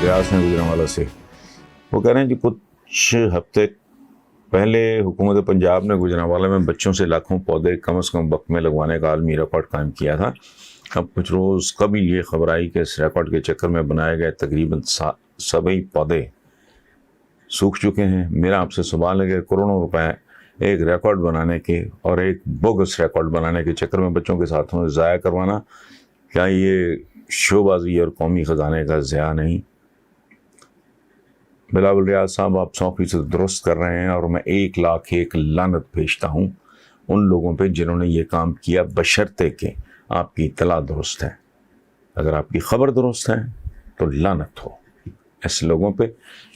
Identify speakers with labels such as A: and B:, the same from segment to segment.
A: ریاض ہیں گجرانوالہ سے، وہ کہہ رہے ہیں کہ کچھ ہفتے پہلے حکومت پنجاب نے گجرانوالہ میں بچوں سے لاکھوں پودے کم از کم وقت میں لگوانے کا عالمی ریکارڈ قائم کیا تھا۔ اب کچھ روز قبل یہ خبر آئی کہ اس ریکارڈ کے چکر میں بنائے گئے تقریباً 70 پودے سوکھ چکے ہیں۔ میرا آپ سے سوال ہے کہ کروڑوں روپے ایک ریکارڈ بنانے کے اور ایک بوگس ریکارڈ بنانے کے چکر میں بچوں کے ساتھوں ضائع کروانا، کیا یہ شو بازی اور قومی خزانے کا ضیاع نہیں؟ بلاول ریاض صاحب، آپ 100% درست کر رہے ہیں، اور میں 1,00,000 لعنت بھیجتا ہوں ان لوگوں پہ جنہوں نے یہ کام کیا، بشرطے کہ آپ کی اطلاع درست ہے۔ اگر آپ کی خبر درست ہے تو لعنت ہو ایسے لوگوں پہ۔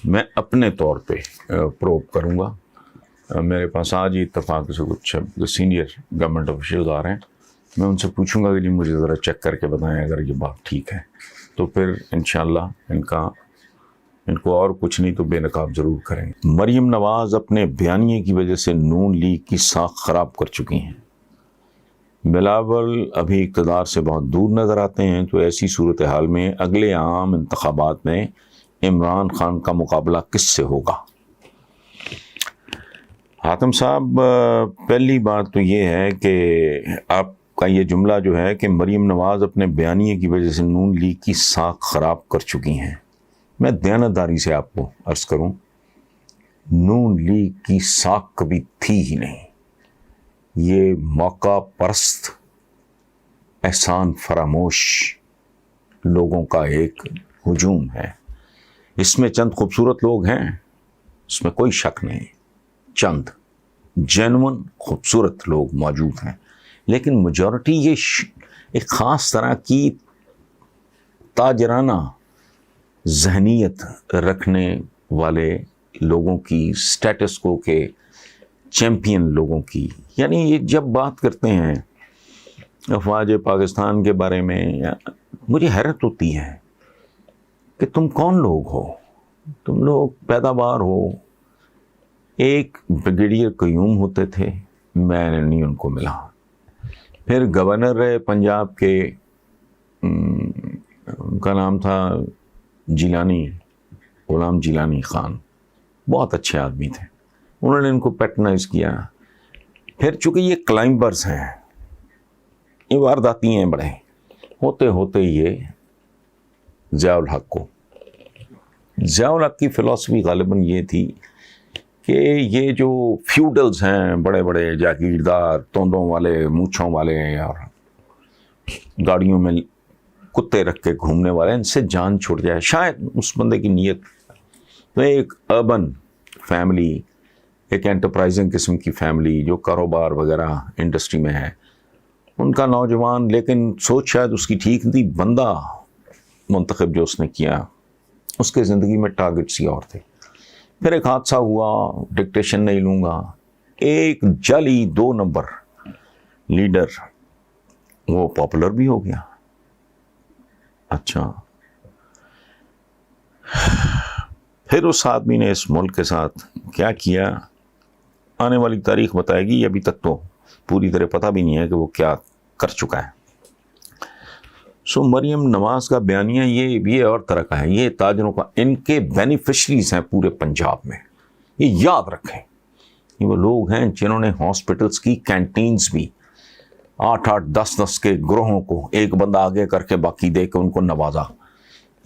A: میں اپنے طور پہ پروب کروں گا۔ میرے پاس آج ہی اتفاق سے کچھ سینئر گورنمنٹ آفیشلز آ رہے ہیں، میں ان سے پوچھوں گا کہ جی مجھے ذرا چیک کر کے بتائیں، اگر یہ بات ٹھیک ہے تو پھر انشاءاللہ ان کو اور کچھ نہیں تو بے نقاب ضرور کریں گے۔ مریم نواز اپنے بیانیے کی وجہ سے نون لیگ کی ساکھ خراب کر چکی ہیں۔ بلاول ابھی اقتدار سے بہت دور نظر آتے ہیں، تو ایسی صورتحال میں اگلے عام انتخابات میں عمران خان کا مقابلہ کس سے ہوگا؟ حاتم صاحب، پہلی بات تو یہ ہے کہ آپ کا یہ جملہ جو ہے کہ مریم نواز اپنے بیانیے کی وجہ سے نون لیگ کی ساکھ خراب کر چکی ہیں، میں دیانتداری سے آپ کو عرض کروں، نون لیگ کی ساکھ کبھی تھی ہی نہیں۔ یہ موقع پرست، احسان فراموش لوگوں کا ایک ہجوم ہے۔ اس میں چند خوبصورت لوگ ہیں، اس میں کوئی شک نہیں، چند جینون خوبصورت لوگ موجود ہیں، لیکن میجورٹی یہ ایک خاص طرح کی تاجرانہ ذہنیت رکھنے والے لوگوں کی، سٹیٹس کو کے چیمپئن لوگوں کی، یعنی یہ جب بات کرتے ہیں افواج پاکستان کے بارے میں، مجھے حیرت ہوتی ہے کہ تم کون لوگ ہو؟ تم لوگ پیداوار ہو، ایک بریگیڈیئر قیوم ہوتے تھے، میں نے نہیں ان کو ملا، پھر گورنر رہے پنجاب کے، ان کا نام تھا جیلانی، غلام جیلانی خان، بہت اچھے آدمی تھے، انہوں نے ان کو پیٹرنائز کیا۔ پھر چونکہ یہ کلائمبرز ہیں، یہ وارداتی ہیں بڑے، ہوتے ہوتے یہ ضیاء الحق کی فلسفی غالباً یہ تھی کہ یہ جو فیوڈلز ہیں، بڑے بڑے جاگیردار، توندوں والے، مونچھوں والے اور گاڑیوں میں کتے رکھ کے گھومنے والے، ان سے جان چھوٹ جائے، شاید اس بندے کی نیت۔ تو ایک اربن فیملی، ایک انٹرپرائزنگ قسم کی فیملی جو کاروبار وغیرہ انڈسٹری میں ہے، ان کا نوجوان، لیکن سوچ شاید اس کی ٹھیک تھی، بندہ منتخب جو اس نے کیا، اس کے زندگی میں ٹارگٹس ہی اور تھے۔ پھر ایک حادثہ ہوا، ڈکٹیشن نہیں لوں گا، ایک جعلی 2 نمبر لیڈر وہ پاپولر بھی ہو گیا۔ اچھا، پھر اس آدمی نے اس ملک کے ساتھ کیا کیا، آنے والی تاریخ بتائے گی، ابھی تک تو پوری طرح پتہ بھی نہیں ہے کہ وہ کیا کر چکا ہے۔ مریم نواز کا بیانیہ یہ اور طرح کا ہے، یہ تاجروں کا، ان کے بینیفیشریز ہیں پورے پنجاب میں، یہ یاد رکھیں۔ یہ وہ لوگ ہیں جنہوں نے ہاسپٹلز کی کینٹینز بھی 8-8 10-10 کے گروہوں کو ایک بندہ آگے کر کے باقی دے کے ان کو نوازا۔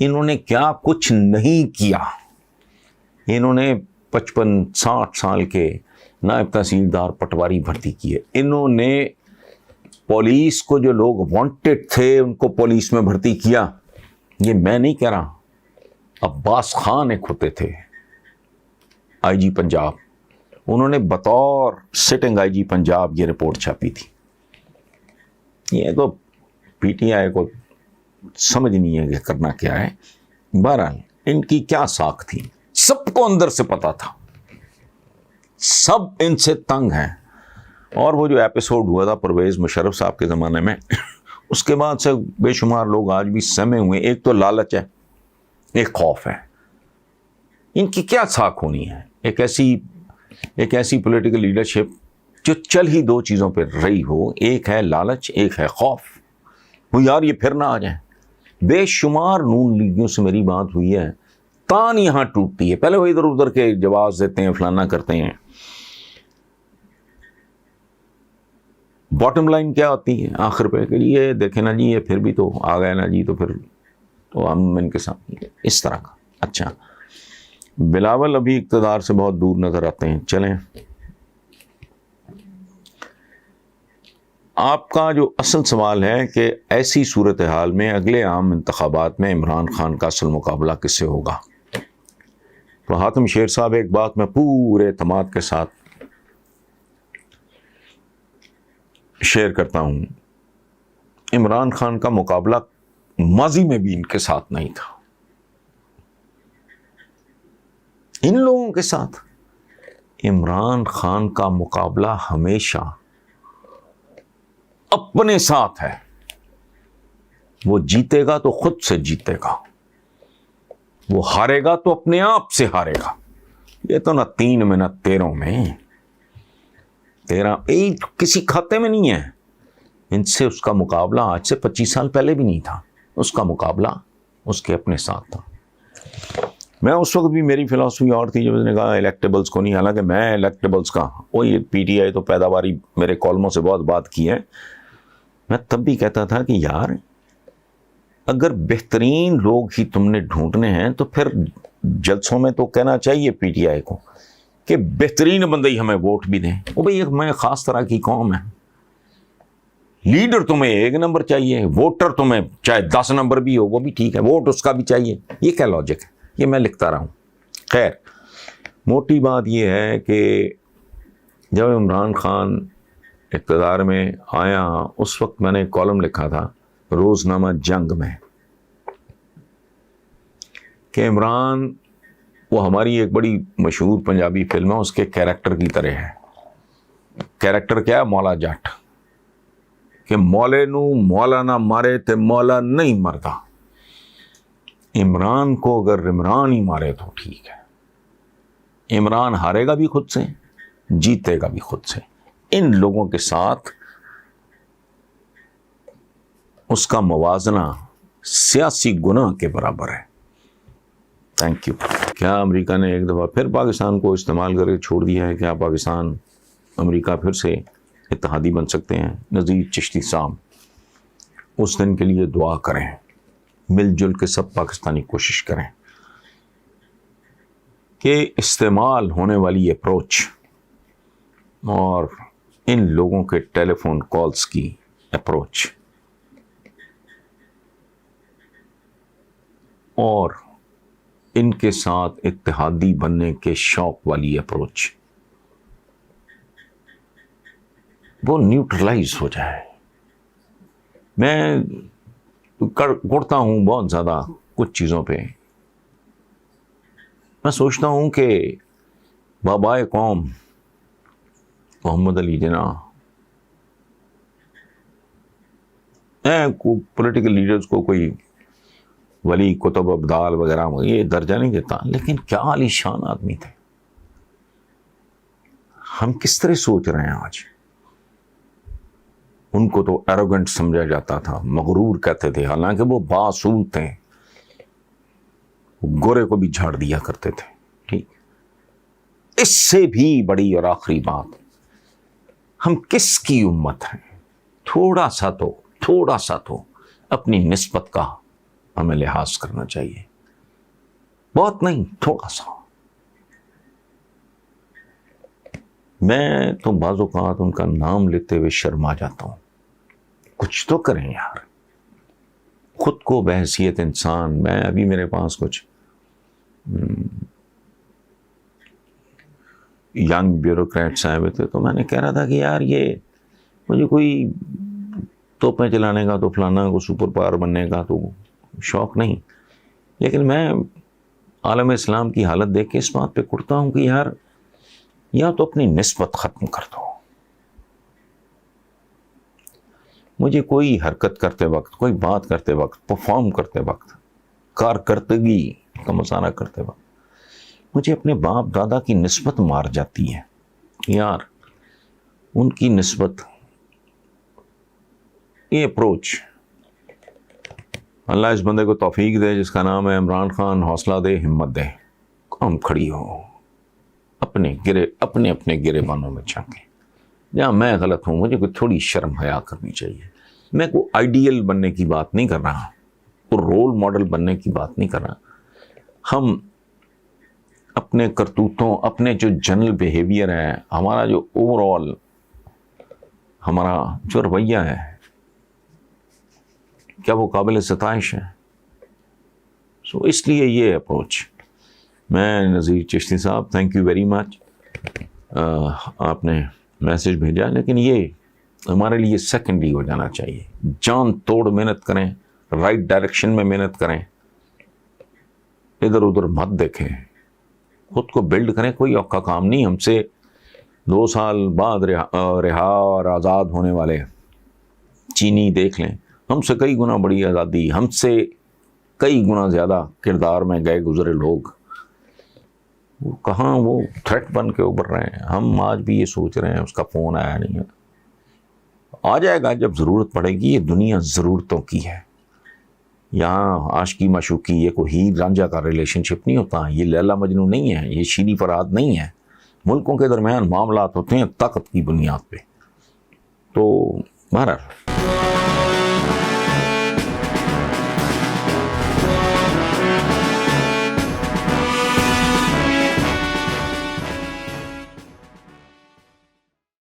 A: انہوں نے کیا کچھ نہیں کیا، انہوں نے 55-60 سال کے نائب تحصیلدار پٹواری بھرتی کیے، انہوں نے پولیس کو جو لوگ وانٹڈ تھے ان کو پولیس میں بھرتی کیا۔ یہ میں نہیں کہہ رہا، عباس خان ایک ہوتے تھے آئی جی پنجاب، انہوں نے بطور سٹنگ آئی جی پنجاب یہ رپورٹ چھاپی تھی۔ یہ تو پی ٹی آئی کو سمجھ نہیں ہے کہ کرنا کیا ہے۔ بہرحال ان کی کیا ساکھ تھی، سب کو اندر سے پتا تھا، سب ان سے تنگ ہیں۔ اور وہ جو ایپیسوڈ ہوا تھا پرویز مشرف صاحب کے زمانے میں، اس کے بعد سے بے شمار لوگ آج بھی سہمے ہوئے۔ ایک تو لالچ ہے، ایک خوف ہے۔ ان کی کیا ساکھ ہونی ہے؟ ایک ایسی پولیٹیکل لیڈرشپ جو چل ہی 2 چیزوں پہ رہی ہو، ایک ہے لالچ، ایک ہے خوف۔ وہ یار یہ پھر نہ آ جائیں۔ بے شمار نون لیگیوں سے میری بات ہوئی ہے تان یہاں ٹوٹتی ہے. پہلے وہ ادھر ادھر کے جواز دیتے ہیں, فلانا کرتے ہیں. باٹم لائن کیا ہوتی ہے آخر پہ کہ یہ دیکھیں نا جی, یہ پھر بھی تو آ گئے نا جی, تو پھر تو ہم ان کے ساتھ اس طرح کا. اچھا, بلاول ابھی اقتدار سے بہت دور نظر آتے ہیں. چلیں, آپ کا جو اصل سوال ہے کہ ایسی صورتحال میں اگلے عام انتخابات میں عمران خان کا اصل مقابلہ کس سے ہوگا. تو حاتم شیر صاحب, ایک بات میں پورے اعتماد کے ساتھ شیئر کرتا ہوں, عمران خان کا مقابلہ ماضی میں بھی ان کے ساتھ نہیں تھا. ان لوگوں کے ساتھ عمران خان کا مقابلہ ہمیشہ اپنے ساتھ ہے. وہ جیتے گا تو خود سے جیتے گا, وہ ہارے گا تو اپنے آپ سے ہارے گا. یہ تو نہ 3 میں نہ 13 میں, 13 کسی کھاتے میں نہیں ہے. ان سے اس کا مقابلہ آج سے 25 سال پہلے بھی نہیں تھا. اس کا مقابلہ اس کے اپنے ساتھ تھا. میں اس وقت بھی, میری فلاسفی اور تھی جب اس نے کہا الیکٹیبلز کو نہیں, حالانکہ میں الیکٹیبلز کا, وہ یہ پی ٹی آئی تو پیداواری میرے کالموں سے بہت بات کی ہے. میں تب بھی کہتا تھا کہ یار اگر بہترین لوگ ہی تم نے ڈھونڈنے ہیں تو پھر جلسوں میں تو کہنا چاہیے پی ٹی آئی کو کہ بہترین بندے ہی ہمیں ووٹ بھی دیں. وہ بھئی میں خاص طرح کی قوم ہے, لیڈر تمہیں 1 نمبر چاہیے, ووٹر تمہیں چاہے 10 نمبر بھی ہو وہ بھی ٹھیک ہے, ووٹ اس کا بھی چاہیے. یہ کیا لاجک ہے, یہ میں لکھتا رہا ہوں. خیر, موٹی بات یہ ہے کہ جب عمران خان اقتدار میں آیا, اس وقت میں نے ایک کالم لکھا تھا روزنامہ جنگ میں کہ عمران وہ ہماری ایک بڑی مشہور پنجابی فلم ہے, اس کے کیریکٹر کی طرح ہے. کیریکٹر کیا ہے؟ مولا جٹ, کہ مولے نو مولا نہ مارے تے مولا نہیں مردا. عمران کو اگر عمران ہی مارے تو ٹھیک ہے, عمران ہارے گا بھی خود سے, جیتے گا بھی خود سے. ان لوگوں کے ساتھ اس کا موازنہ سیاسی گناہ کے برابر ہے. Thank you. کیا امریکہ نے ایک دفعہ پھر پاکستان کو استعمال کر کے چھوڑ دیا ہے؟ کیا پاکستان امریکہ پھر سے اتحادی بن سکتے ہیں؟ نذیر چشتی صاحب, اس دن کے لیے دعا کریں, مل جل کے سب پاکستانی کوشش کریں کہ استعمال ہونے والی اپروچ اور ان لوگوں کے ٹیلی فون کالز کی اپروچ اور ان کے ساتھ اتحادی بننے کے شوق والی اپروچ وہ نیوٹرلائز ہو جائے. میں گڑتا ہوں بہت زیادہ کچھ چیزوں پہ. میں سوچتا ہوں کہ بابائے قوم محمد علی جناح پولیٹیکل لیڈرز کو کوئی ولی کتب ابدال وغیرہ یہ درجہ نہیں دیتا, لیکن کیا عالی شان آدمی تھے. ہم کس طرح سوچ رہے ہیں آج؟ ان کو تو ایروگنٹ سمجھا جاتا تھا, مغرور کہتے تھے, حالانکہ وہ باصول تھے, گورے کو بھی جھاڑ دیا کرتے تھے. ٹھیک, اس سے بھی بڑی اور آخری بات, ہم کس کی امت ہیں؟ تھوڑا سا تو اپنی نسبت کا ہمیں لحاظ کرنا چاہیے. بہت نہیں, تھوڑا سا. میں تو بعض اوقات ان کا نام لیتے ہوئے شرما جاتا ہوں. کچھ تو کریں یار, خود کو بحیثیت انسان. میں ابھی میرے پاس کچھ ینگ بیوروکریٹس آئے ہوئے تھے, تو میں نے کہہ رہا تھا کہ یار یہ مجھے کوئی توپیں چلانے کا تو فلانا کو سپر پاور بننے کا تو شوق نہیں, لیکن میں عالم اسلام کی حالت دیکھ کے اس بات پہ کڑتا ہوں کہ یار یا تو اپنی نسبت ختم کر دو. مجھے کوئی حرکت کرتے وقت, کوئی بات کرتے وقت, پرفارم کرتے وقت, کارکردگی کا مظاہرہ کرتے وقت مجھے اپنے باپ دادا کی نسبت مار جاتی ہے. یار ان کی نسبت, یہ اپروچ اللہ اس بندے کو توفیق دے جس کا نام ہے عمران خان، حوصلہ دے، ہمت دے، قوم کھڑی ہو، اپنے گرے بانوں میں جھانکیں۔ جہاں میں غلط ہوں مجھے کوئی تھوڑی شرم حیا کرنی چاہیے۔ میں کوئی آئیڈیل بننے کی بات نہیں کر رہا، کوئی رول ماڈل بننے کی بات نہیں کر رہا۔ ہم اپنے کرتوتوں، اپنے جو جنرل بیہیویئر ہے، ہمارا جو اوور آل ہمارا جو رویہ ہے، کیا وہ قابل ستائش ہے؟ سو اس لیے یہ اپروچ۔ میں نذیر چشتی صاحب، تھینک یو ویری مچ، آپ نے میسج بھیجا، لیکن یہ ہمارے لیے سیکنڈری ہو جانا چاہیے۔ جان توڑ محنت کریں، رائٹ ڈائریکشن میں محنت کریں، ادھر ادھر مت دیکھیں، خود کو بلڈ کریں۔ کوئی اوکھا کام نہیں۔ ہم سے 2 سال بعد رہا اور آزاد ہونے والے چینی دیکھ لیں، ہم سے کئی گنا بڑی آزادی، ہم سے کئی گنا زیادہ کردار میں گئے گزرے لوگ، وہ کہاں وہ تھریٹ بن کے ابھر رہے ہیں۔ ہم آج بھی یہ سوچ رہے ہیں اس کا فون آیا نہیں ہے، آ جائے گا جب ضرورت پڑے گی۔ یہ دنیا ضرورتوں کی ہے، یہاں عاشقی معشوقی یہ کوئی ہیر رانجھا کا ریلیشن شپ نہیں ہوتا، یہ لیلا مجنوں نہیں ہے، یہ شیریں فرہاد نہیں ہے۔ ملکوں کے درمیان معاملات ہوتے ہیں طاقت کی بنیاد پہ۔ تو بہرحال